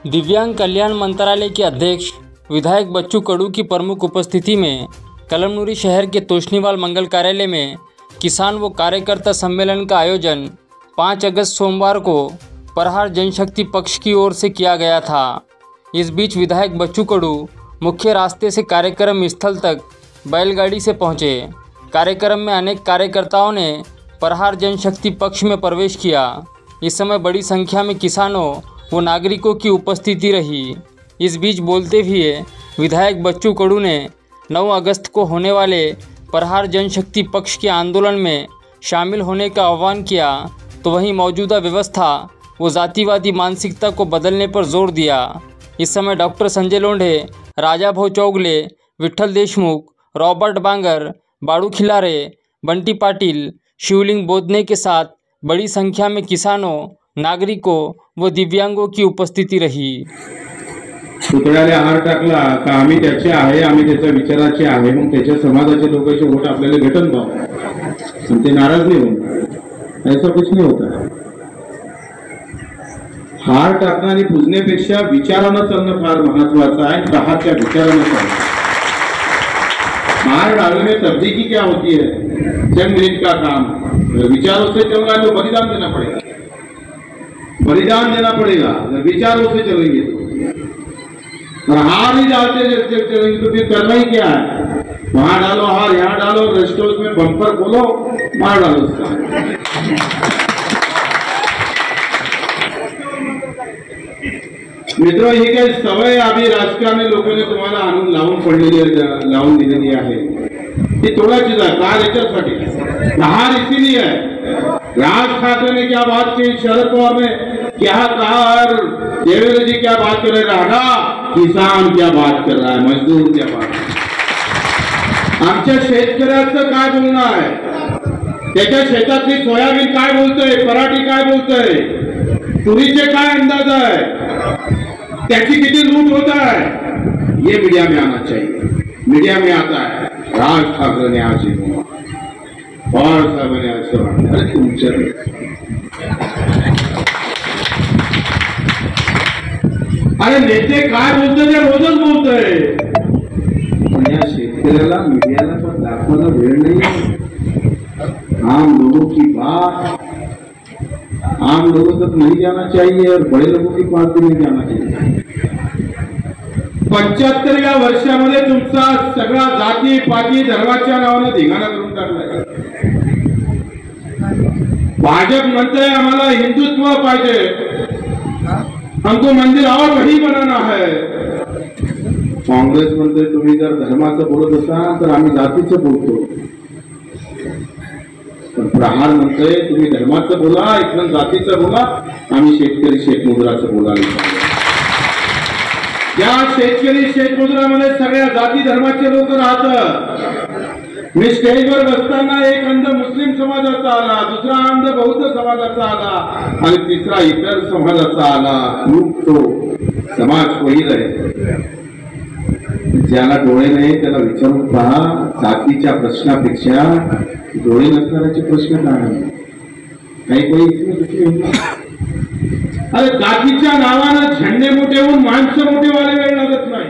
दिव्यांग कल्याण मंत्रालय के अध्यक्ष विधायक बच्चू कडू की प्रमुख उपस्थिति में कलमनुरी शहर के तोशनीवाल मंगल कार्यालय में किसान व कार्यकर्ता सम्मेलन का आयोजन 5 अगस्त सोमवार को प्रहार जनशक्ति पक्ष की ओर से किया गया था। इस बीच विधायक बच्चू कडू मुख्य रास्ते से कार्यक्रम स्थल तक बैलगाड़ी से पहुंचे। कार्यक्रम में अनेक कार्यकर्ताओं ने प्रहार जनशक्ति पक्ष में प्रवेश किया। इस समय बड़ी संख्या में किसानों व नागरिकों की उपस्थिति रही। इस बीच बोलते हुए विधायक बच्चू कडू ने 9 अगस्त को होने वाले प्रहार जनशक्ति पक्ष के आंदोलन में शामिल होने का आह्वान किया, तो वहीं मौजूदा व्यवस्था व जातिवादी मानसिकता को बदलने पर जोर दिया। इस समय डॉक्टर संजय लोंढे, राजा भाऊ चौगले, विठ्ठल देशमुख, रॉबर्ट बांगर, बाड़ू खिलारे, बंटी पाटिल, शिवलिंग बोधने के साथ बड़ी संख्या में किसानों, नागरिकों व दिव्यांगों की उपस्थिति रही। पुतळ्याला हार टाकला का आम्ही त्याचे आहे, आम्ही त्याच्या विचाराचे आहे, मग त्याच्या समाजाचे लोकांचे वोट आपल्याला भेटन बा, ते नाराज नाही होणार, ऐसा कुछ नहीं होता है। हार टाकणं आणि पूजण्यापेक्षा विचारानं चालणं फार महत्वाचं आहे। प्रहारच्या विचारानं चालणं। हार डालने में तब्दीली क्या होती है? चंद मिनट का काम, विचारों से चलना है तो बलिदान देना पड़ेगा, बलिदान देना पड़ेगा। विचारों से चलेंगे तो हार ही डालते चलेंगे तो फिर करना ही क्या है? वहां डालो हार, यहाँ डालो, रेस्टोरेंट में बम्पर खोलो, मार डालो उसका। मित्रों, ही काही सवय आम्ही राजकारणी लोकांनी तुम्हाला आणून लावून दिलेली आहे, ती तोडायची आहे। कार याच्यासाठी हार इसीलिए है। राज ठाकरे ने क्या बात की, शरद पवार ने क्या कहा और देवेंद्र जी क्या बात कर रहे हैं, किसान क्या बात कर रहा है, मजदूर क्या बात। आमच्या शेतकऱ्याचं काय बोलणं आहे, त्याच्या शेतातली सोयाबीन काय बोलतोय, पराठी काय बोलतोय, तुरीचे काय अंदाज है, त्याची किती लूट होता है, ये मीडिया में आना चाहिए। मीडिया में आता है राज ठाकरे ने आज ही बोला, पवार साहब ने आज कहा, अरे तुमच्या अरे नेते काय बोलतोय ते रोजच बोलतोय, पण या शेतकऱ्याला मीडियाला पण दाखवायला वेळ नाही। आम लोगों की बात आम लोगों तक नहीं जाना चाहिए और बड़े लोगों की बात भी नहीं जाना चाहिए। 75व्या वर्षामध्ये तुमचा सगळा जाती पाती धर्माच्या नावाने धिंगाणा करून टाकलाय। भाजप म्हणते आम्हाला हिंदुत्व पाहिजे, हमको मंदिर और वही बनाना है। काँग्रेस म्हणते तुम्ही जर धर्माचं बोलत असाल तर आम्ही जातीचं बोलतो, पण प्रहार म्हणतोय तुम्ही धर्माचं बोला, इथं जातीचं बोला, आम्ही शेतकरी शेतमजुराचं बोलायला। या शेतकरी शेतमजुरामध्ये सगळ्या जाती धर्माचे लोक राहतात। मी स्टेजवर बसताना एक अंध मुस्लिम समाजाचा आला, दुसरा अंध बौद्ध समाजाचा आला आणि तिसरा इतर समाजाचा आला। तो समाज होईल आहे, ज्याला डोळे नाही त्याला विचारून पहा, जातीच्या प्रश्नापेक्षा डोळे नसणाऱ्याचे प्रश्न काय? काही अरे जातीच्या नावानं झेंडे मोठे होऊन माणसं मोठे व्हायला वेळ लागत नाही।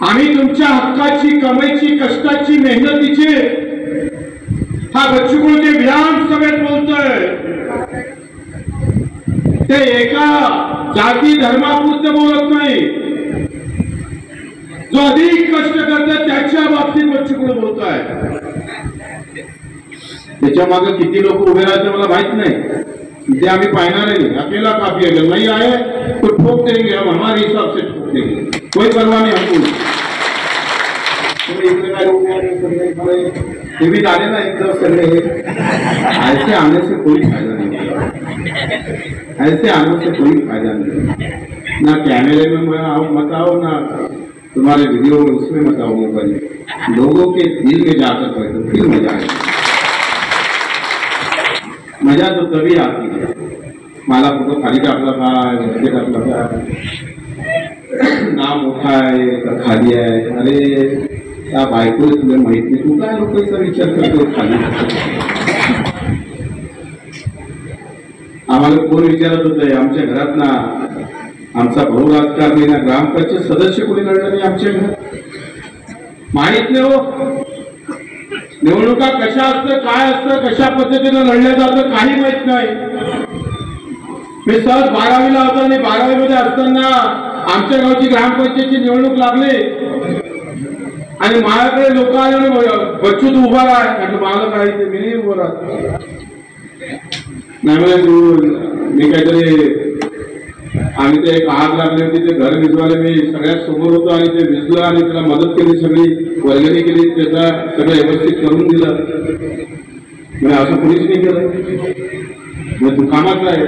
आम्ही तुमच्या हक्काची, कमाईची, कष्टाची, मेहनतीची हा बच्चू कडू जे विधानसभेत बोलतोय ते एका जाती धर्मापुरतं बोलत नाही। जो अधिक कष्ट करतात त्याच्या बाबतीत बच्चू कडू बोलतोय। त्याच्या मागे किती लोक उभे राहते मला माहित नाही, ते आम्ही पाहणार नहीं। अकेला काफी है, नहीं आए तो ठोक देंगे, हम हमारे हिसाब से ठोक देंगे, कोई परवाह नहीं हमको। ये भी डाले ना एक तरफ सगळे, ऐसे आने से कोई फायदा नहीं, ऐसे आने से कोई फायदा नहीं। ना कैमरे में मत आओ, ना तुम्हारे वीडियो में उसमें मत आओ, मोबाइल लोगों के दिल में जाकर करें तो फिर मजा आएगा। मजा तो तभी आती है, मला फोटो खाली टाकला काय, वरती टाकला काय, नाम मोठा आहे का खाली आहे, अरे त्या बायकोला तुला माहित नाही, तू काय लोकांचा विचार करतो खाली। आम्हाला कोण विचारत होते आमच्या घरात ना आमचा भाऊ राजकारणी ना ग्रामपंचायत सदस्य कोणी लढलं नाही आमच्या घरात माहित नाही हो. निवडणुका कशा असतं काय असतं कशा पद्धतीने लढल्या जातं काही माहित नाही. मी सहज 12वीला होतो आणि 12वीमध्ये असताना आमच्या गावची ग्रामपंचायतची निवडणूक लागली आणि माझ्याकडे लोक आले आणि बच्चू तू उभा राहा म्हटलं मला काय ते मी नाही उभं राहत नाही म्हणजे मी काहीतरी आम्ही ते एक आग लागली होती ते घर भिजवायला मी सगळ्यात समोर होतो आणि ते भिजलं आणि त्याला मदत केली सगळी वर्गणी केली त्याचा सगळं व्यवस्थित करून दिलं म्हणजे असं कोणीच नाही केलं तू कामाचा आहे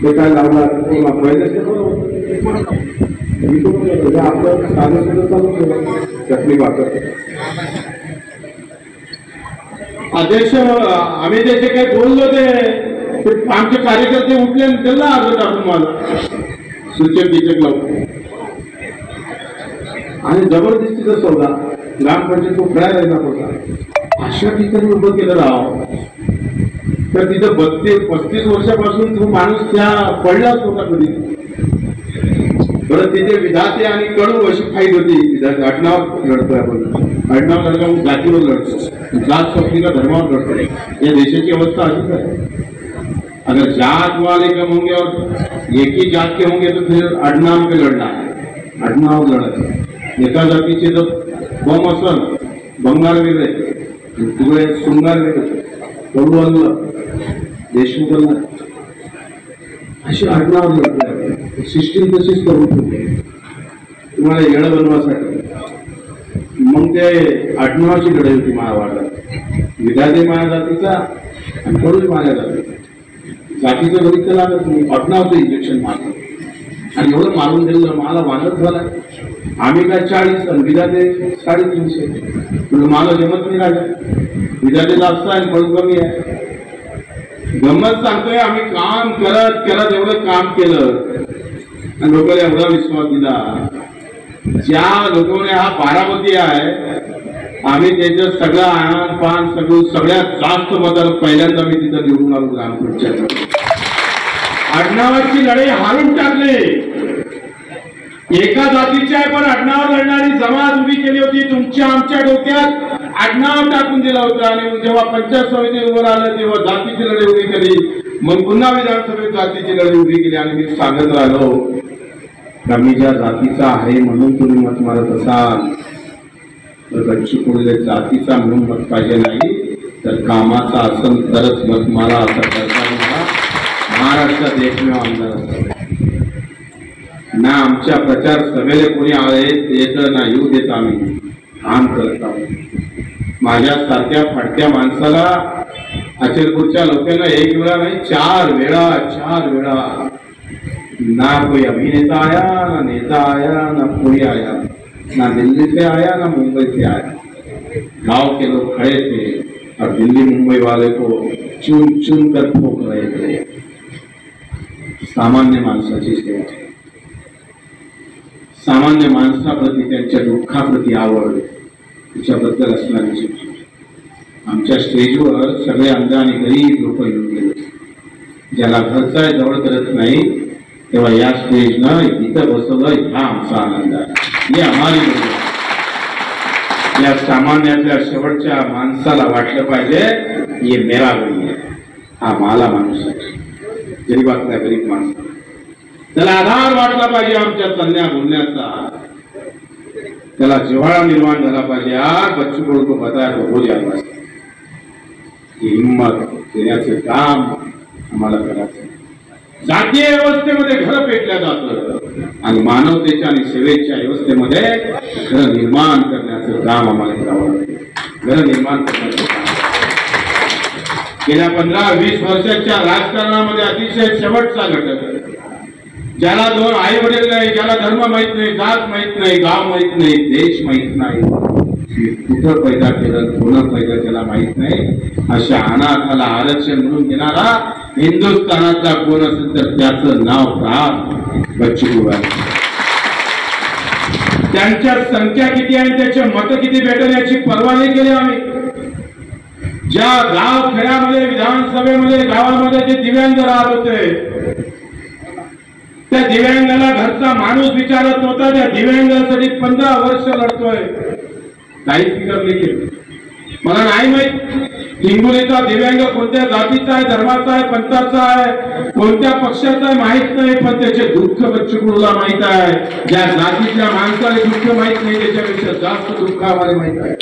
ते काय लावला आपलं साधं सुद्धा चालू चटणी भाकर अध्यक्ष आम्ही त्याचे काही बोललो ते आमचे कार्यकर्ते उठले आणि त्यांना अर्ज टाकून मला सूचक गिचक लावून आणि जबरदस्तीचा सौदा ग्रामपंचायत तो खेळायला येणार होता अशा ठिकाणी उभं केलं राव तर तिथं 32-35 वर्षापासून तो माणूस त्या पडलाच होता कधी. बरं तिथे विधाते आणि कडू अशी फाईट होती. विधाते आडनाव लढतोय आपण आडनाव लढला मग जातीवर लढतो जात स्वप्नी का धर्मावर लढतोय. या देशाची अवस्था अशीच आहे. अगर जात वाले कम होंगे और एक ही जात के होंगे तो फिर अडनाव पे लड़ना है अडनाव लढत एका जातीचे जर बम असल बंगाल वेगळे तुगळे सुंगार वेगळे कडू आणलं देशमुख आणलं अशी आडनाव लढतोय. सिस्टीम तशीच करून ठेवते तुम्हाला येणं बनवासाठी. मग ते आडनावाची लढाई होती महावाड्यात विधाते माझ्या जातीचा आणि कडू माझ्या जातीचा जातीचं बघितलं लागत तुम्ही आडनावचं इंजेक्शन मारलं आणि एवढं मारून दिलं मला वादच झाला. आम्ही काय 40 आणि विधाते 350 म्हणजे मला जमत नाही राहिलं. विधाते जास्त आणि कडू कमी आहे. गंमत सांगतोय आम्ही काम करत करत एवढं काम केलं आणि लोकांना एवढा विश्वास दिला. ज्या लोकांनी हा बारामती आहे आम्ही त्याचं सगळं आण पान सगळ्यात जास्त मदत पहिल्यांदा मी तिथं निवडून आलो ग्रामपंचायत. आडनावाची लढाई हारून टाकले. एका जातीची आहे पण आडनाव लढणारी जमात उभी केली होती. तुमच्या आमच्या डोक्यात आडनाव टाकून दिला होता आणि जेव्हा पंचायत समिती उभं राहिलं तेव्हा जातीची लढाई उभी केली. मग पुन्हा विधानसभेत जातीची लढाई उभी केली आणि मी सांगत राहिलो का मी ज्या जातीचा आहे म्हणून तुम्ही मत मारत असाल तर बच्चूकडे जातीचा म्हणून मत पाहिजे नाही तर कामाचा असेल तरच मत मारा असं करताना महाराष्ट्रात एकमेव आमदार असतात. ना आमच्या प्रचार सभेला कोणी येत ना येऊ देत आम्ही काम करत आहोत. माझ्यासारख्या फाटक्या माणसाला अचलपूरच्या लोकांना एक वेळा नाही 4 वेळा ना कोई अभिनेता आया ना नेता आया ना कोई आया ना दिल्ली से आया ना मुंबई से आया. गांव के लोग खड़े थे और दिल्ली मुंबई वाले को चुन चुन कर ठोक रहे थे. सामान्य माणसाची सेवा सामान्य माणसाप्रती त्यांच्या दुःखाप्रती आवड त्याच्याबद्दल असणारी आमच्या स्टेजवर सगळे अंध आणि गरीब लोक येऊन गेले. ज्याला घरचा जवळ करत नाही तेव्हा या स्टेजनं इथं बसवलं हा आमचा आनंद आहे. ही आम्हाला या सामान्यातल्या शेवटच्या माणसाला वाटलं पाहिजे ये मेरा गरीब आहे हा मला माणूस आहे. गरीबातल्या गरीब माणसा त्याला आधार वाटला पाहिजे आमच्या चालण्या बोलण्याचा. त्याला जिव्हाळा निर्माण झाला पाहिजे. यार बच्चू कडू को बताया तो हो जाएगा. ही हिंमत देण्याचं काम आम्हाला करायचं. जातीय व्यवस्थेमध्ये घर पेटल्या जातं आणि मानवतेच्या आणि सेवेच्या व्यवस्थेमध्ये घर निर्माण करण्याचं काम आम्हाला करावं लागतं. घर निर्माण करण्याचं काम गेल्या 15-20 वर्षाच्या राजकारणामध्ये अतिशय शेवटचा घटक ज्याला 2 आई वडील नाही ज्याला धर्म माहित नाही जात माहित नाही गाव माहित नाही देश माहित नाही कुठं पैदा केलं कोण पैदा केला माहित नाही अशा अनाथाला आरक्षण म्हणून देणारा हिंदुस्थानातला कोण असेल तर त्याचं नाव बच्चू कडू आहे. त्यांच्या संख्या किती आणि त्याचे मत किती भेटेल याची पर्वा नाही केली आम्ही. ज्या गाव खेड्यामध्ये विधानसभेमध्ये गावामध्ये जे दिव्यांग राहत होते, त्या दिव्यांगाला घरचा माणूस विचारत नव्हता. त्या दिव्यांगासाठी 15 वर्ष लढतोय, काही फिकर नाही केलं. मला नाही माहित हिंगोलीचा दिव्यांग कोणत्या जातीचा आहे, धर्माचा आहे, पंथाचा आहे, कोणत्या पक्षाचा आहे माहित नाही, पण त्याचे दुःख बच्चूकडूला माहित आहे. ज्या जातीच्या माणसाला दुःख माहित नाही त्याच्यापेक्षा जास्त दुःख आम्हाला माहित आहे.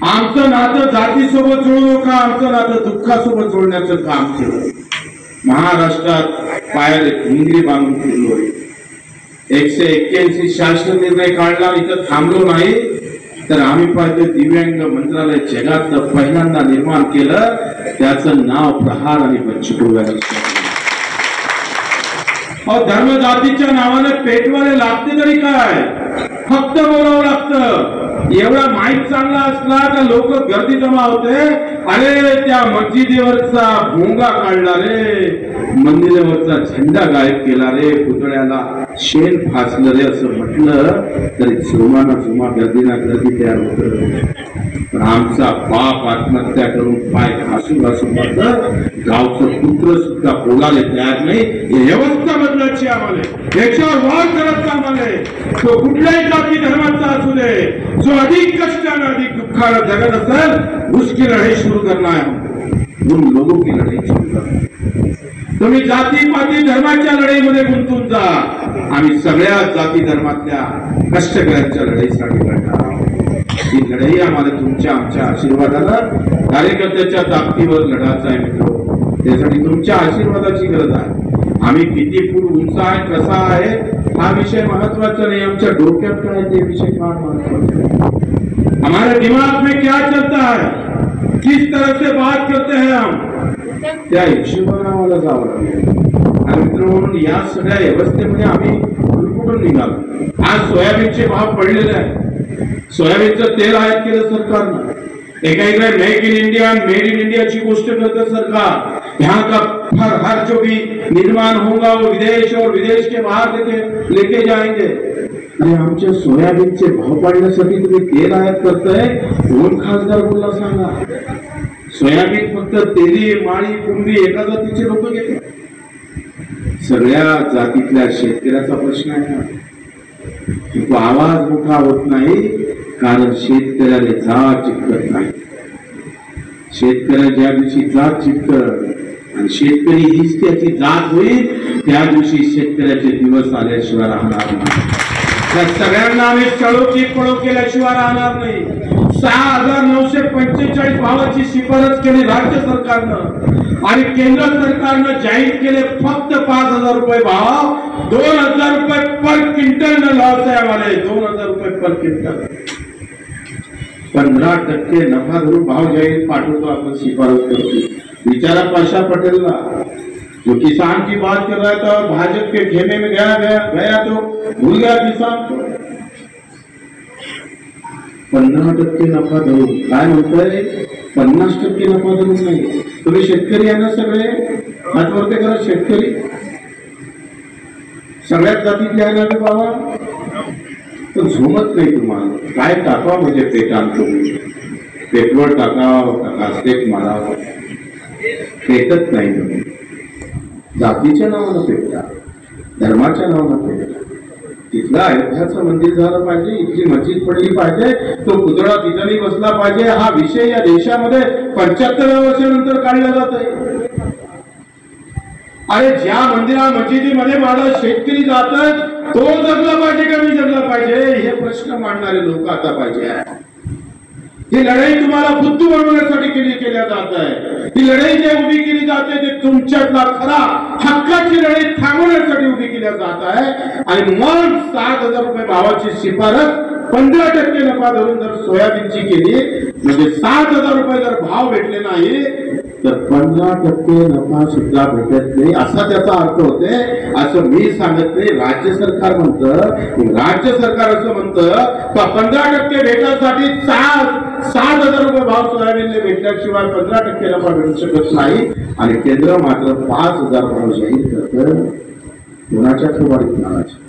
आमचं नातं जातीसोबत जोडू नका, आमचं नातं दुःखासोबत जोडण्याचं काम केलं. महाराष्ट्रात पायाला घुंगरी बांधून फिरलो. 181 शासन निर्णय काढला, इथं थांबलो नाही. तर आम्ही पाहतो दिव्यांग मंत्रालय जगातलं पहिल्यांदा निर्माण केलं, त्याचं नाव प्रहार आणि बच्चू कडू. धर्म जातीच्या नावाने पेटवाले लागते तरी काय, फक्त बोलावं लागतं. एवढा माहीत चांगला असला तर लोक गर्दी जमा होते. अरे त्या मस्जिदीवरचा भोंगा काढला रे, मंदिरावरचा झेंडा गायब केला रे, पुतळ्याला शेण फासलं रे असं म्हटलं तरी जुमाना जुमा गर्दीना गर्दी तयार होत. पण आमचा बाप आत्महत्या करून पाय घासून घासून मारलं, गावचं पुत्र सुद्धा बोलायला तयार नाही. ही व्यवस्था बदलायची आम्हाला, याच्यावर वाद करायचा आम्हाला. तो कुठल्याही जाती धर्माचा असू दे, जो अधिक कष्टानं अधिक दुःखानं जगत असेल, उसकी लढाई सुरू करना है, उन लोगों की लढाई सुरू करना. तुम्ही जाती पाती धर्माच्या लढाईमध्ये गुंतून जा, आम्ही सगळ्या जाती धर्मातल्या कष्टकऱ्यांच्या लढाईसाठी लढणार आहोत. ही लढाई आम्हाला तुमच्या आमच्या आशीर्वादानं, कार्यकर्त्याच्या ताकदीवर लढायचा आहे मित्र. त्यासाठी तुमच्या आशीर्वादाची गरज आहे. आम्ही किती फूट उंच आहे, कसा आहे हा विषय महत्वाचा नाही, आमच्या डोक्यात काय ते विषय फार महत्वाचा है. हमारे दिमाग में क्या चलता है, किस तरह से बात करते हैं हम, त्या हिशोबाने आम्हाला जावं लागेल. आणि मित्र म्हणून या सगळ्या व्यवस्थेमध्ये आम्ही कुठून निघालो. आज सोयाबीनचे भाव पडलेले आहेत, सोयाबीनचं तेल आयात केलं सरकारनं. एका make in India, made in India की गोष्ट करते सरकार. यहाँ का हर जो भी निर्माण होगा वो विदेश और विदेश के बाहर लेके जाएंगे. आणि आमच्या सोयाबीनचे भाव पाडण्यासाठी तुम्ही तेल आयात करताय, कोण खासदार बोलला सांगा. सोयाबीन फक्त तेली माळी कुंभी एका जातीचे लोक घेतात, सगळ्या जातीतल्या शेतकऱ्याचा प्रश्न आहे. तो आवाज मोठा होत नाही कारण शेतकऱ्याला जात चिटकत नाही. शेतकऱ्या ज्या दिवशी जात चिटकत आणि शेतकरी हीच त्याची जात होईल, त्या दिवशी शेतकऱ्याचे दिवस आल्याशिवाय राहणार नाही. त्या सगळ्यांना आम्ही चळोकी पळो केल्याशिवाय राहणार नाही. 6,945 भावाची शिफारस केली राज्य सरकारनं आणि केंद्र सरकारनं जाहीर केले फक्त 5,000 रुपये भाव. 2,000 रुपये पर क्विंटल न लॉस आहे आम्हाला, 2,000 रुपये पर क्विंटल. 15% नफा धरून भाव जाहीर पाठवतो आपण, शिफारस करतो. विचारा पाशा पटेलला, जो किसान की बात कर रहा था, भाजपा के खेमे में गया तो भूल गया किसान को. 15% नफा धरून काय म्हणतोय, 50% नफा धरून नाही. तुम्ही शेतकरी आहे ना, सगळे हात वरते करा. शेतकरी सगळ्यात जातीतले आहे ना बाबा, तर झोमत नाही तुम्हाला. काय टाकावं म्हणजे पेटान तुम्ही, पेट्रोल टाकावं का कास्टेक मारावं, पेटत नाही. तुम्ही जातीच्या नावानं पेटता, धर्माच्या नावानं पेटता. तिथलं अयोध्याचं मंदिर झालं पाहिजे, इथली मस्जिद पडली पाहिजे, तो पुतळा तिथंही बसला पाहिजे, हा विषय या देशामध्ये 75 वर्षानंतर काढला जात आहे. अरे ज्या मंदिरा मस्जिदीमध्ये माझा शेतकरी जातात, तो जगला पाहिजे का मी जगला पाहिजे, हे प्रश्न मांडणारे लोक आता पाहिजे. ही लढाई तुम्हाला बुद्धू बनवण्यासाठी केल्या जात आहे. ही लढाई जे उभी केली जाते ते तुमच्यातला खरा हक्काची लढाई थांबवण्यासाठी उभी केल्या जात आहे. आणि मग 7,000 रुपये भावाची शिफारस 15% नफा धरून जर सोयाबीनची केली, म्हणजे 7,000 रुपये जर भाव भेटले नाही तर 15% नफा सुद्धा भेटत नाही, असा त्याचा अर्थ होते. असं मी सांगत नाही, राज्य सरकार म्हणतं. राज्य सरकार असं म्हणतं का 15% भेटण्यासाठी 7,000 रुपये भाव सोयाबीनला भेटल्याशिवाय 15% नफा भेटू शकत नाही. आणि केंद्र मात्र 5,000 भाव जाहीर करतं. कोणाच्या सुवारीत नावाचे.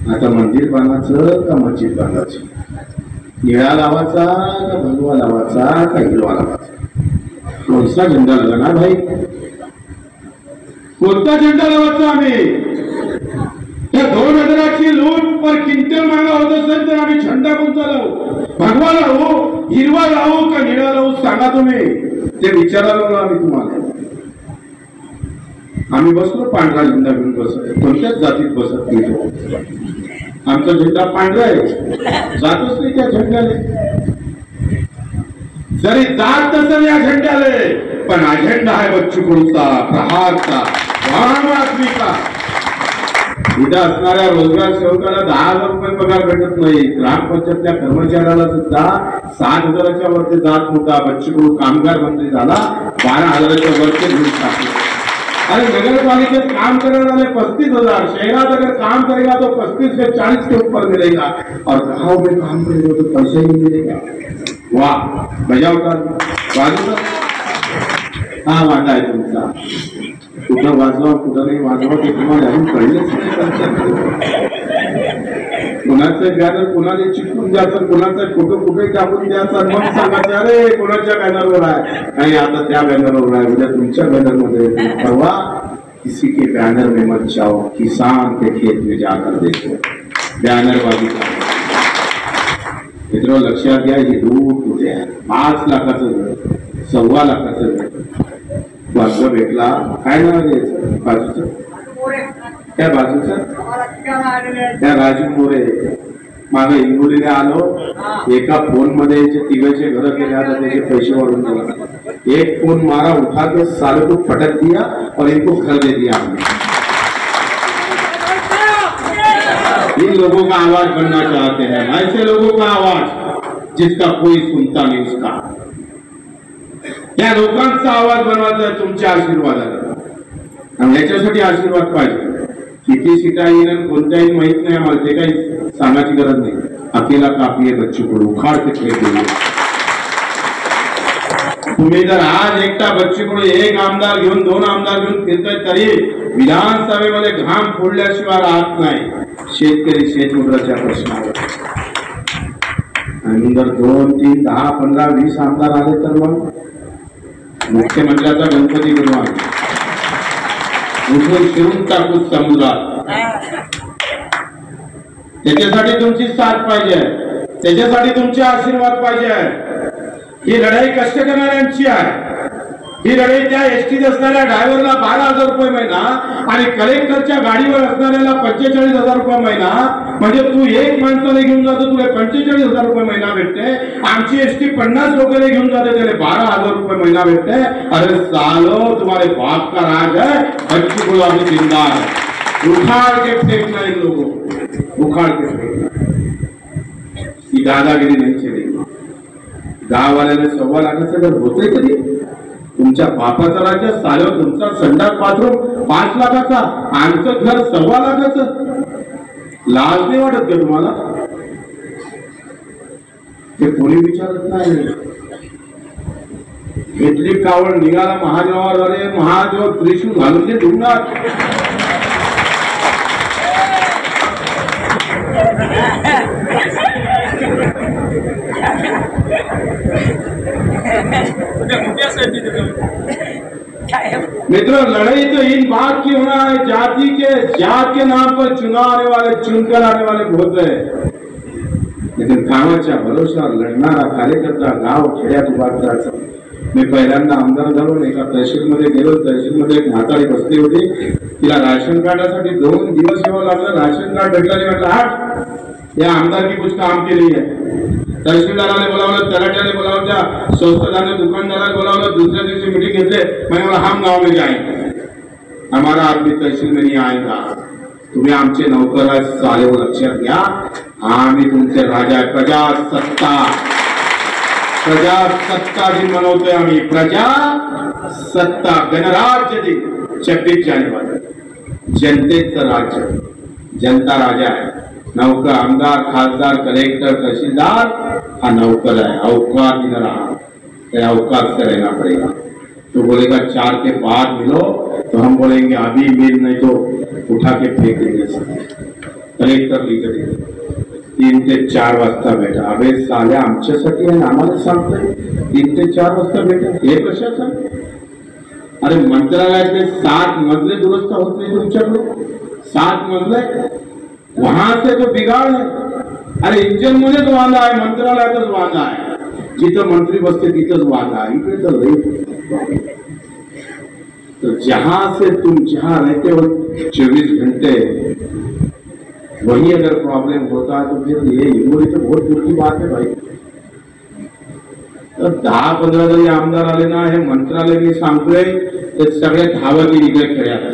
आता मंदिर बांधायचं का मस्जिद बांधायचं, निळा लावाचा का भगवा लावाचा का हिरवा लावाचा, कोणता झेंडा लगाना भाई, कोणता झेंडा लावायचा आम्ही? त्या 2000ची लूट पर क्विंटल मागा होत असेल तर आम्ही झेंडा कोणता लावू? भगवा लावू, हिरवा लावू का निळा लावू? सांगा तुम्ही, ते विचारायला आम्ही तुम्हाला. आम्ही बसलो पांढरा झेंडा घेऊन बसत, कोणत्याच जातीत बसत नाही. आमचा झेंडा पांढरा आहे, जातच नाही त्या झेंड्याले, जरी जात नसेल या झेंड्याले, पण अजेंडा आहे बच्चू कडूचा, प्रहारचा, वाम आदमीचा. इथं असणाऱ्या रोजगार सेवकाला 10,000 रुपये पगार भेटत नाही. ग्रामपंचायतच्या कर्मचाऱ्याला सुद्धा 7,000च्या वरती जात होता. बच्चू कडू कामगार मंत्री झाला, 12,000च्या वरती घेऊन टाकले. अरे नगरपालिकेत काम करने वाले 35,000, शहरात अगर काम करेगा तो 35 से 40 के ऊपर मिलेगा, और गाँव में काम करेगा तो पैसा ही मिलेगा. वाह, मजा होता. वाजवा हा वाटा आहे तुमचा, कुठं वाजवा कुठं नाही वाजवा ते तुम्हाला अजून कळलंच नाही. कोणाचं बॅनर कोणाला चिटकून द्यायचं, कोणाचा फोटो कुठे टाकून द्यायचा, मग सांगायचं अरे कोणाच्या बॅनरवर आहे, नाही आता त्या बॅनरवर आहे, उद्या तुमच्या बॅनर मध्ये. परवा किसी के बैनर में मत जाओ, किसान के खेत में जाकर देखो. बॅनरबाजी मित्रों लक्षात घ्या, ही लूट कुठे आहे. 5 लाखाचं घर, 1.25 लाखाचं घर वाजवा भेटला. काय नाव द्यायचं बाजूचं, त्या बाजूचं त्या राजू मोरे मागे हिंगोलीने आलो, एका फोन मध्ये तिघांचे घर केले, आता त्याचे पैसे वाढून दिला. एक फोन मारा उठा के साले को पटक दिया और इनको घर दे दिया. इन लोगों का आवाज बनना चाहते हैं, ऐसे लोगों का आवाज जिसका कोई सुनता नहीं उसका. या लोकांचा आवाज बनवायचा आहे तुमच्या आशीर्वादाला, आणि याच्यासाठी आशीर्वाद पाहिजे. किती सीटा येईल कोणत्याही माहित नाही आम्हाला, ते काही सांगायची गरज नाही. अकेला काफी आहे बच्चू कडू, उखाड के फेक दिले. तुम्ही जर आज एकटा बच्चू कडू 1 आमदार घेऊन 2 आमदार घेऊन फिरताय तरी विधानसभेमध्ये घाम फोडल्याशिवाय राहत नाही. शेतकरी शेतमजुराच्या प्रश्नावर आणि जर 2, 3, 10, 15, 20 आमदार आले तर मग मुख्यमंत्र्याचा गणपती बनवा, उठून शिरून टाकू समुद्रात. त्याच्यासाठी तुमची साथ पाहिजे, त्याच्यासाठी तुमचे आशीर्वाद पाहिजे. ही लढाई कष्ट करणाऱ्यांची आहे. ही लढाई त्या एसटीत असणाऱ्या ड्रायव्हरला 12,000 रुपये महिना आणि कलेक्टरच्या गाडीवर असणाऱ्याला 45,000 रुपये महिना, म्हणजे तू 1 माणसाला घेऊन जातो तुला 45,000 रुपये महिना भेटते. आमची एसटी 50 लोकांना घेऊन जाते त्याला 12,000 रुपये महिना भेटते. अरे सालो तुम्हारे बाप का राज है, बच्चू को अभी जिंदा है. उखाड़ के फेंकना इन लोगों, उखाड़ के फेंकना. ही दादागिरी नहीं चलेगी. गाव वाल्याने 1.25 लाखाचं घर होते तरी तुमच्या बापाचं राज्य सालो, तुमचा संडास बाथरूम 5 लाखाचा, आमचं घर 1.25 लाखाचं. लाज नाही वाटत का तुम्हाला? ते कोणी विचारत नाही. घेतली कावळ निघाला महादेवावर, अरे महादेव त्रिशूल घालून ते ढुंगणार. मित्रों लड़ाई तो इन बात की होना है, जात के नाम पर चुनाव आने वाले, चुनकर आने वाले बहुत है. लेकिन कामाच्या भरोशावर लढणारा कार्यकर्ता गाव खेड्यात उभा करायचा. मी पहिल्यांदा आमदार झालो, एका तहसीलमध्ये गेलो. तहसीलमध्ये एक म्हातारी बसली होती, तिला राशन कार्डासाठी 2 दिवस यावं लागलं. राशन कार्ड भेटला नाही. म्हटलं हट, या आमदार की कुछ काम के लिए है. तहसीलदाराने बोलावलं, तलाट्याने बोलावलं, त्या स्वस्त धान्य दुकानदाराने बोलावलं. दुसऱ्या दिवशी मीटिंग घेतले. मैंने बोला हम गाँव में जाएंगे, हमारा आदमी तहसील में नहीं आएगा. तुम्ही आमचे नौकर आहे साले, लक्षात घ्या. आम्ही तुमचे राजा आहे. प्रजासत्ता दिन मनवतोय आम्ही. प्रजासत्ता गणराज्य दिन 26 जानेवारी. जनतेचं राज्य, जनता राजा है. नौकर आमदार खासदार कलेक्टर तहसीलदार हा नौकर है. औकात ही न रहा, औकात से रहना पड़ेगा. तो बोलेगा 4 के बाद मिलो, तो हम बोलेंगे अभी मिल, नहीं तो उठा के फेंक देंगे. कलेक्टर लिख देंगे. 3 ते 4 वाजता भेटा. अबे साल्या आमच्यासाठी आणि आम्हाला सांगतोय 3 ते 4 वाजता भेटा, हे कशाचं? अरे मंत्रालयातले 7 मजले दुरुस्त होत नाही तुमच्याकडे, 7 मजले, वहां से तो बिगाड़ है. अरे इंजन मध्येच वादा आहे, मंत्रालयातच वादा आहे, जिथं मंत्री बसते तिथंच वादा आहे. इकडे तर लई. तो जहां से तुम जहां रहते हो 24 घंटे, वही अगर प्रॉब्लम होता तो फिर ये हिंगोली तो बहुत दूर की बात है भाई. तर 10-15 जरी आमदार आले ना, हे मंत्रालय मी सांगतोय ते सगळे धावत इकडे खेळायला.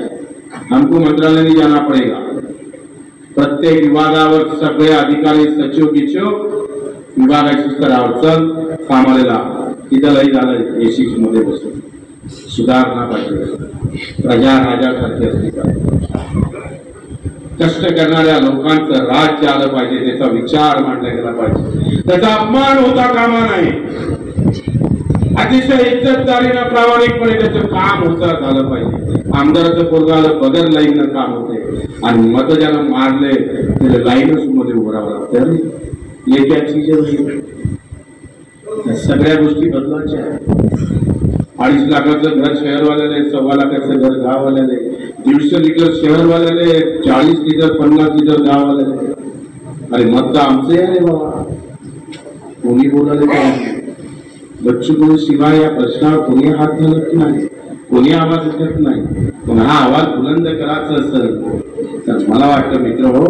हमको मंत्रालय में जाना पड़ेगा. प्रत्येक विभागावर सगळे अधिकारी सचिव गिचिव विभागाच्या स्तरावर चल कामाला. तिथं लई झालं एसी मध्ये बसून. सुधारणा पाहिजे, प्रजा राजासारखी असली पाहिजे. कष्ट करणाऱ्या लोकांचं राज्य आलं पाहिजे, त्याचा विचार मांडला गेला पाहिजे, त्याचा अपमान होता कामा नाही. अतिशय इज्जतदारीनं प्रामाणिकपणे त्याचं काम होतं झालं पाहिजे. आमदाराचं पोरगा आलं बगर लाईननं काम होते आणि मत ज्याला मारले त्याला लाईनच मध्ये उभं राहावं लागतं. हे क्या चीज आहे? सगळ्या गोष्टी बदलायच्या आहेत. 2.5 लाखाचं घर शहरवाल्याला, 1.25 लाखाचं घर गाववाल्याला, 150 लिटर शहरवाल्याला, 40 लिटर 50 लिटर गाववाल्याला. अरे मत आमचे आहे बाबा, कोणी बोलायला काय? बच्चू कडू शिवाय या प्रश्नावर कोणी हात घालत नाही, कोणी आवाज उठत नाही. पण हा आवाज बुलंद करायचा असेल तर मला वाटतं मित्र हो,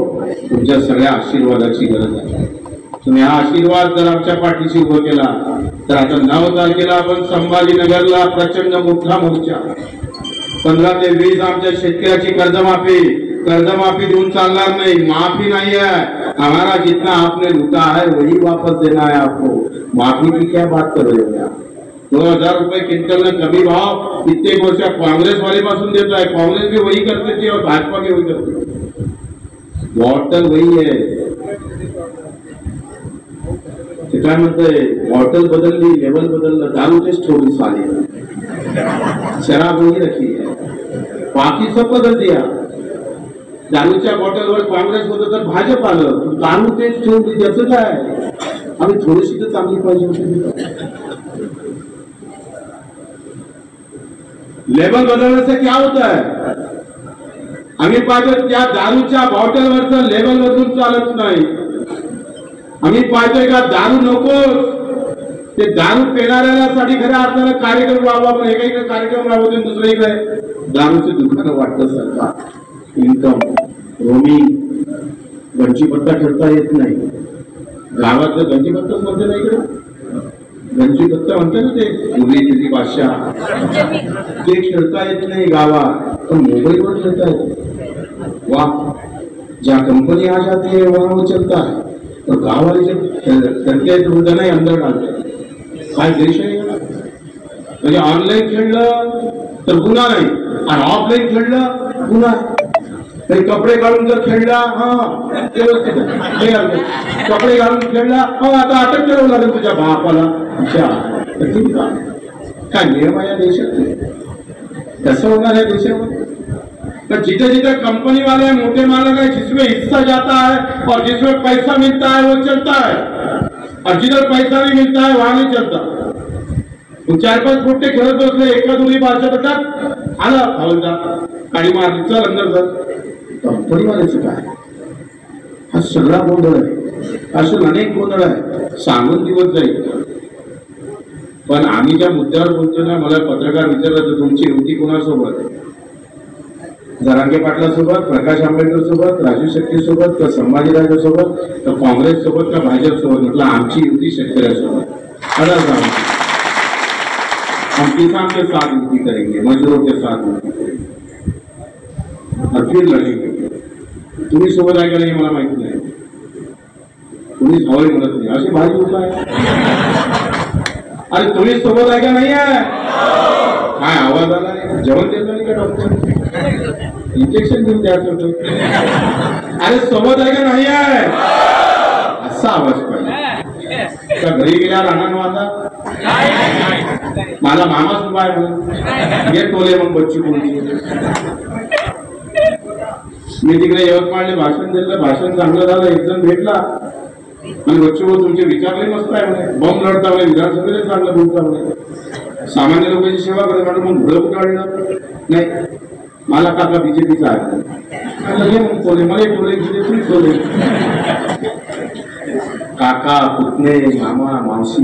तुमच्या सगळ्या आशीर्वादाची गरज आहे. तुम्ही हा आशीर्वाद जर आमच्या पाठीशी उभं केला तर आता 9 तारखेला आपण संभाजीनगरला प्रचंड मोठा मोर्चा, 15 ते 20 आमच्या शेतकऱ्याची कर्जमाफी देऊन चालणार नाही. माफी नहीं है, हमारा जितना आपने लूटा है वही वापस देना है आपको. माफी की क्या बात कर रहे हो आप? 2000 रुपए क्विंटल में कभी भाव इतने वर्ष कांग्रेस वाले पासून देता है. कांग्रेस भी वही करते थे और भाजपा भी वही करते. बॉटल वही है. काय म्हणतंय, बॉटल बदलली, लेवल बदललं, दारू तेच ठेवली साली, शराब वही रखी है, बाकी सब बदल दिया. दारूच्या बॉटलवर काँग्रेस होतं तर भाजप आलं, दारू तेच ठेवली. त्याचं काय? आम्ही थोडीशी तर चांगली पाहिजे होती. लेबल बदलने से क्या होता है? आम्ही पाहिजे त्या दारूच्या बॉटलवरचं लेबल बदलून चालत नाही. आम्ही पाहतोय का दारू नको, ते दारू पिणाऱ्यासाठी खऱ्या अर्थानं कार्यक्रम राबवा. पण एका कार्यक्रम राबवते, दुसरं इकडे दारूचे दुकानं वाटतं सरकार. इन्कम, रोमिंग, गंजीपत्ता खेळता येत नाही. गावातलं गंजीपत्ताच म्हणते ना, इकडे गंजीपत्ता म्हणते ना, ते मुली तिची भाषा, ते खेळता येत नाही गावात, पण मोबाईलवर खेळता येत. वाह, ज्या कंपनी आ जाती है वहां वो चलता है, तो गाँव वाले जब करते हैं तो उधर नहीं अंदर डालते हैं. काय देश आहे? म्हणजे ऑनलाईन खेळलं तर गुन्हा नाही आणि ऑफलाईन खेळलं गुन्हा. तरी कपडे घालून जर खेळला, कपडे घालून खेळला, आता अटक करावं लागेल तुझ्या बापाला. काय नियम आहे या देशात? कसं होणार आहे देशामध्ये? तो जिधर जिधर कंपनी वाले मोटे मालक है, जिसमें हिस्सा जाता है और जिसमें पैसा मिलता है वो चलता है, और जिधर पैसा नहीं मिलता है वहां नहीं चलता. 4-5 फुटे खेळत बसले, एका दोन्ही बारच्या गटात आला हवलदार, गाडी मारली, चल अंदर चल. कंपनी वाल्याचं काय? हा सगळा गोंधळ आहे. असून अनेक गोंधळ आहे, सांगून दिवस जाईल. पण आम्ही ज्या मुद्द्यावर बोलतो ना, मला पत्रकार विचारलं तर तुमची युती कोणासोबत? जरांगे पाटला सोबत, प्रकाश आंबेडकर सोबत, राजू शेट्टी सोबत, का संभाजीराजे सोबत, का काँग्रेस सोबत, का भाजप सोबत? म्हटलं आमची युती शेतकऱ्यासोबत. हम किसान के साथ युति करेंगे, मजदूरों के साथ युति करेंगे और फिर लढेंगे. तुम्ही सोबत आहे का नाही मला माहिती नाही, तुम्ही हवाई म्हणत नाही, अशी भाजी उठला आहे. अरे तुम्ही सोबत आहे का नाही आहे? काय आवाज आला नाही? जेवण देत नाही का डॉक्टर? इंजेक्शन देऊन द्यायचं होतं. अरे सोबत आहे का नाही आहे? असा आवाज पाहिजे. का घरी गेल्यावर आनंद वाटला? मला मामा सुद्धा आहे म्हणून हे टोले मग बच्ची बोलची. मी तिकडे यवतमाळने भाषण दिलं, भाषण चांगलं झालं, एक जण भेटला, आणि बच्चू तुमचे विचारले मस्त आहे म्हणे, बॉम्ब लढता म्हणे, विधानसभेला चांगलं बोलता म्हणे, सामान्य लोकांची सेवा करत म्हणे, मग भुडं उडाळलं नाही, मला काका बीजेपीचा आहे मला टोले टोले काका पुतणे मामा मावशी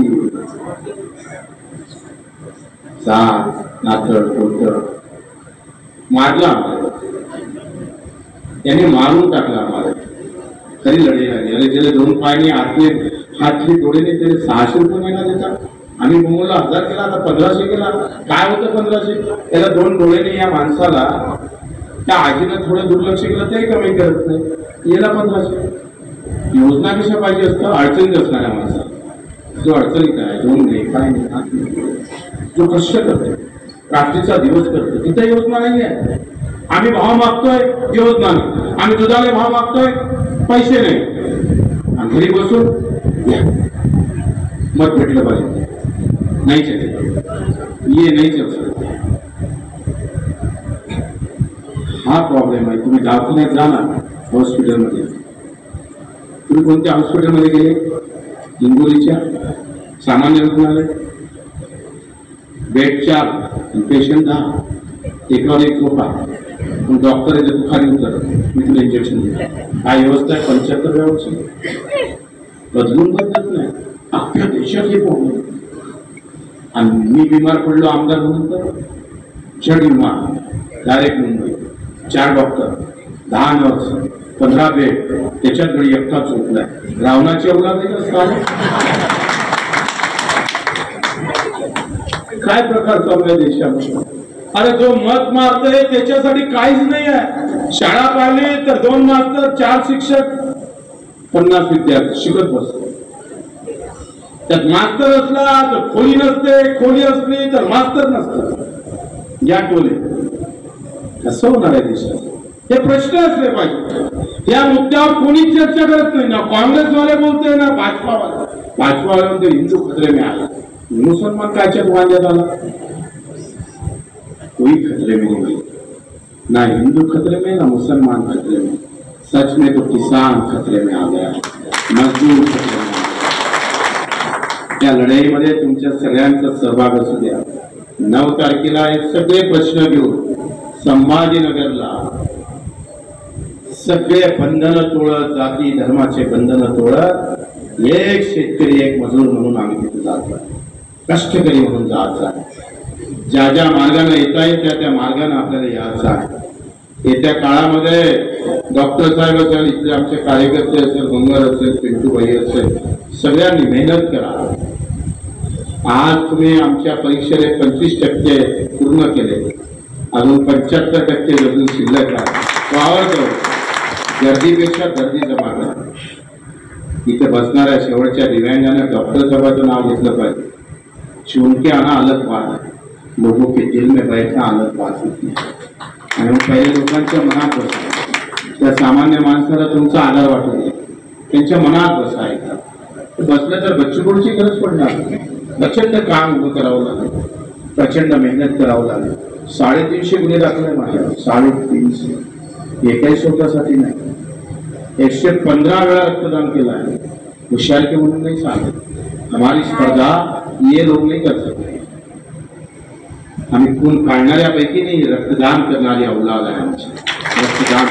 जात नातळ पोत मारला याने मारून टाकला आम्हाला, खरी लढाई लागली. अरे त्याला 2 पायाने हातले डोळेने त्याला 600 रुपये महिना देतात. आम्ही मुंबईला 1000 केला, आता 1500 केला. काय होतं 1500? त्याला 2 डोळेने या माणसाला त्या आजीनं थोडं दुर्लक्ष केलं ते कमी करत नाही, याला 1500. योजना कशा पाहिजे असतं, अडचणीत असणाऱ्या माणसाला, जो अडचणीत आहे, 2 नाही काय नाही, जो कष्ट करतो, रात्रीचा दिवस करतो, तिथे योजना नाही आहे. आम्ही भाव मागतोय, योजना नाही. आम्ही दुधाला भाव मागतोय, पैसे नाही. आणि घरी बसून मत भेटलं पाहिजे, नाही चले ये नाही चल सकते. हा प्रॉब्लेम आहे. तुम्ही दवाखान्यात जा ना, हॉस्पिटलमध्ये, तुम्ही कोणत्या हॉस्पिटलमध्ये गेले? हिंगोलीच्या सामान्य रुग्णालय, बेड 4, पेशंट 10, एकावर एक झोपा, डॉक्टर आहे तू खाली उतर, मी तुला इंजेक्शन देतो. काय व्यवस्था आहे? 75 वर्ष बदलून बदलत नाही. अख्ख्या देशात हे प्रॉब्लेम. आणि मी बिमार पडलो आमदार म्हणून तर झड विमान direct Mumbai, 4 doctor, 10 nurse, 15 bed, त्याच्यात गडी एकटा चोपलाय. रावणाची अवलाद आहे का? काय प्रकार चालू आहे देशामध्ये? अरे जो मत मारतोय त्याच्यासाठी काहीच नाही आहे. शाळा पाहिली तर 2 मास्तर, 4 शिक्षक, 50 विद्यार्थी शिकत बसतो. त्यात मास्तर असला तर खोली नसते, खोली असली तर मास्तर नसतं. या टोले कसं होणार आहे देशात? हे प्रश्न असले पाहिजे. या मुद्द्यावर कोणीच चर्चा करत नाही. ना काँग्रेसवाले बोलते ना भाजपावाले. भाजपावाले म्हणते हिंदू खतरे में आला, मुसलमान कायच्यात वांद्यात आला? कोई खतरे में नहीं, ना हिंदू खतरे में ना मुसलमान खतरे में. सच में तो किसान खतरे में आ गया, मजदूर खतरे में. या लढाईमध्ये तुमच्या सगळ्यांचा सहभाग असू द्या. 9 तारखेला हे सगळे प्रश्न घेऊन संभाजीनगरला सगळे बंधनं तोडत, जाती धर्माचे बंधनं तोडत, एक शेतकरी एक मजूर म्हणून आम्ही तिथे जातो, कष्टकरी म्हणून जायचं आहे. ज्या ज्या मार्गाने येता येईल त्या मार्गाने आपल्याला यायचं आहे. येत्या काळामध्ये डॉक्टर साहेब असेल, इथले आमचे कार्यकर्ते असेल, गंगर असेल, पिंटूबाई असेल, सगळ्यांनी मेहनत करा. आज तुम्ही आमच्या परीक्षेने 25% पूर्ण केले, अजून 75% अजून शिल्लक आहे. वावरतो गर्दीपेक्षा गर्दी जमा करा. इथे बसणाऱ्या शेवटच्या दिव्यांगानं डॉक्टर साहेबांचं नाव घेतलं पाहिजे. चुनके आना अलग बात है, लोगों के दिल में बैठना अलग बात होती है. आणि पहिले लोकांच्या मनात बसा, त्या सामान्य माणसाला तुमचा आधार वाटत नाही, त्यांच्या मनात बसायचा. बसलं तर बच्चूकडूची गरज पडणार. प्रचंड काम उभं करावं लागेल, प्रचंड मेहनत करावं लागेल. 350 गुन्हे दाखल आहे माझ्या, 350. हे काही स्वतःसाठी नाही. 115 वेळा रक्तदान केलं आहे. हुशार के म्हणून नाही सांगत. हमारी स्पर्धा ये लोग नहीं कर सकते. आम्ही खून काढणाऱ्यापैकी नाही, रक्तदान करणारी औलाद आहे आमची. रक्तदान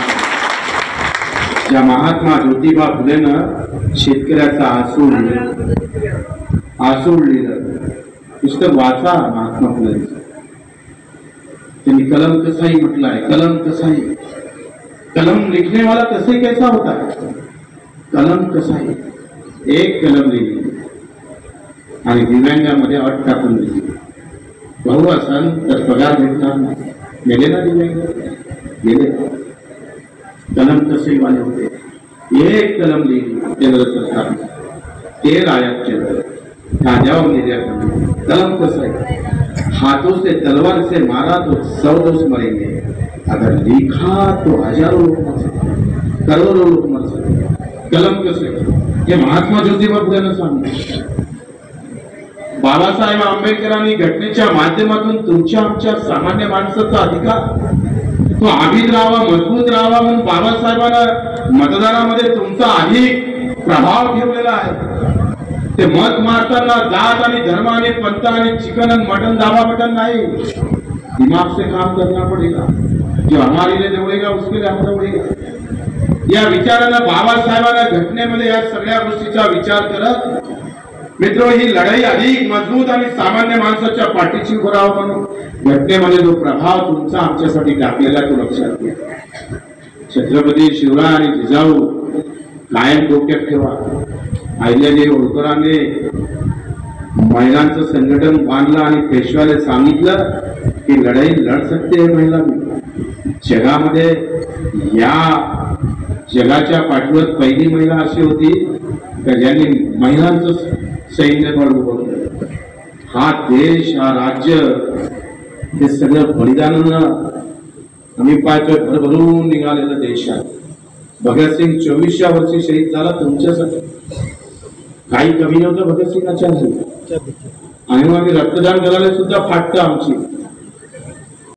ज्या महात्मा ज्योतिबा फुलेनं शेतकऱ्याचा आसूड लिहिलं, पुस्तक वाचा महात्मा फुलेंचं. त्यांनी कलम कसाई म्हटलं आहे. कलम कसाई, कलम लिखने वाला कसे कैसा होता है? कलम कसाई. एक कलम लिहिली आणि दिव्यांगामध्ये अट टाकून दिली. भाऊ असाल तर पगार भेटणार नाही. गेले ना दिव्यांग, गेले. कलम कसे वाले होते. एक कलम लिहिली केंद्र सरकारने, ते आयात केलं, ताज्यावर निर्यात करणे. कलम कसं आहे? हाथों से तलवार से मारा तो 100 दोस्त मरेंगे, अगर लिखा तो हजारों लोग मर सकते, करोड़ों लोग मर सकते. कलम कसं आहे? हे महात्मा ज्योतिबा फुलेनं सांगितलं. बाबासाहेब आंबेडकरांनी घटनेच्या माध्यमातून तुमच्या आमच्या सामान्य माणसाचा अधिकार तो आभीत राहावा, मजबूत राहावा म्हणून बाबासाहेबांना मतदानामध्ये तुमचा अधिक प्रभाव ठेवलेला आहे. ते मत मारताना जात आणि धर्म आणि पंथ आणि चिकन आणि मटन दाबा बटन नाही, दिमाग से काम करना पड़ेगा. जो हमारे लिए दौड़ेगा उसके लिए हम दौड़ेगा. या विचारानं बाबासाहेबांना घटनेमध्ये या सगळ्या गोष्टीचा विचार करत मित्र ही लढाई अधिक मजबूत आणि सामान्य माणसाच्या पाठीशी उभं राहावं म्हणून घटनेमध्ये जो प्रभाव तुमचा आमच्यासाठी टाकलेला तो लक्षात घ्या. छत्रपती शिवराय आणि जिजाऊ कायम डोक्यात ठेवा. अहिल्यादेवी होळकरांनी महिलांचं संघटन बांधलं आणि पेशव्याला सांगितलं की लढाई लढ सकते है महिला. जगामध्ये या जगाच्या पाठीवर पहिली महिला अशी होती का ज्यांनी महिलांचं सैन्य बळ उभं केलं. हा देश हा राज्य हे सगळं बलिदानानं आम्ही पाहतोय भरभरून निघालेला देश आहे. भगतसिंग 24व्या वर्षी शहीद झाला तुमच्यासाठी. काही कमी नव्हतं भगतसिंगाच्या आणि आम्ही रक्तदान करायला सुद्धा फाटतं आमची.